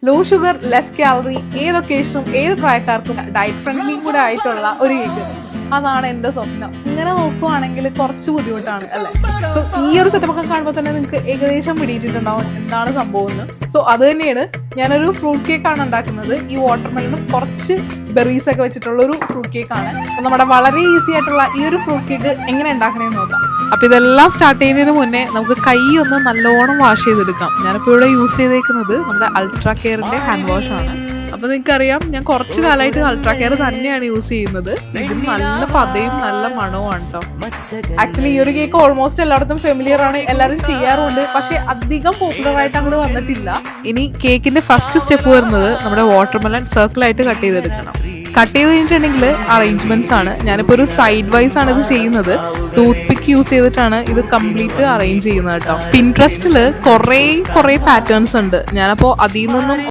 Low sugar less calorie, ഏത് ഒക്കേഷനും ഏത് പ്രായക്കാർക്കും ഡയറ്റ് ഫ്രണ്ട്ലിയും കൂടെ ആയിട്ടുള്ള ഒരു കേക്ക്. അതാണ് എൻ്റെ സ്വപ്നം. ഇങ്ങനെ നോക്കുവാണെങ്കിൽ കുറച്ച് ബുദ്ധിമുട്ടാണ് അല്ലേ? സോ ഈ ഒരു സെറ്റപ്പ് ഒക്കെ കാണുമ്പോൾ തന്നെ നിങ്ങൾക്ക് ഏകദേശം പിടിയിട്ടുണ്ടാവും എന്താണ് സംഭവം എന്ന്. സോ അത് തന്നെയാണ്, ഞാനൊരു ഫ്രൂട്ട് കേക്കാണ് ഉണ്ടാക്കുന്നത്. ഈ വാട്ടർമെലനും കുറച്ച് ബെറീസ് ഒക്കെ വെച്ചിട്ടുള്ള ഒരു ഫ്രൂട്ട് കേക്കാണ്. അപ്പോൾ നമ്മുടെ വളരെ ഈസി ആയിട്ടുള്ള ഈ ഒരു ഫ്രൂട്ട് കേക്ക് എങ്ങനെ ഉണ്ടാക്കണമെന്ന് നോക്കാം. അപ്പോൾ ഇതെല്ലാം സ്റ്റാർട്ട് ചെയ്യുന്നതിന് മുന്നേ നമുക്ക് കൈ ഒന്ന് നല്ലോണം വാഷ് ചെയ്തെടുക്കാം. ഞാനിപ്പോൾ ഇവിടെ യൂസ് ചെയ്തേക്കുന്നത് നമ്മുടെ അൾട്രാ കെയറിൻ്റെ ഹാൻഡ് വാഷ് ആണ്. അപ്പോൾ നിങ്ങൾക്കറിയാം, ഞാൻ കുറച്ച് കാലമായിട്ട് അൾട്രാ കെയർ തന്നെയാണ് യൂസ് ചെയ്യുന്നത്. ഇതിന് നല്ല പതയും നല്ല മണവുമാണ് കേട്ടോ. ആക്ച്വലി ഈ ഒരു കേക്ക് ഓൾമോസ്റ്റ് എല്ലായിടത്തും ഫെമിലിയർ ആണ്, എല്ലാവരും ചെയ്യാറുണ്ട്. പക്ഷേ അധികം പോപ്പുലർ ആയിട്ട് അങ്ങോട്ട് വന്നിട്ടില്ല. ഇനി കേക്കിന്റെ ഫസ്റ്റ് സ്റ്റെപ്പ് വരുന്നത് നമ്മുടെ വാട്ടർമെലൺ സർക്കിളായിട്ട് കട്ട് ചെയ്തെടുക്കണം. കട്ട് ചെയ്ത് കഴിഞ്ഞിട്ടുണ്ടെങ്കിൽ അറേഞ്ച്മെന്റ്സ് ആണ്. ഞാനിപ്പോൾ ഒരു സൈഡ് വൈസ് ആണ് ഇത് ചെയ്യുന്നത്. ടൂത്ത് പിക്ക് യൂസ് ചെയ്തിട്ടാണ് ഇത് കംപ്ലീറ്റ് അറേഞ്ച് ചെയ്യുന്നത് കേട്ടോ. പിൻട്രസ്റ്റിൽ കുറേ പാറ്റേൺസ് ഉണ്ട്. ഞാനപ്പോൾ അതിൽ നിന്നും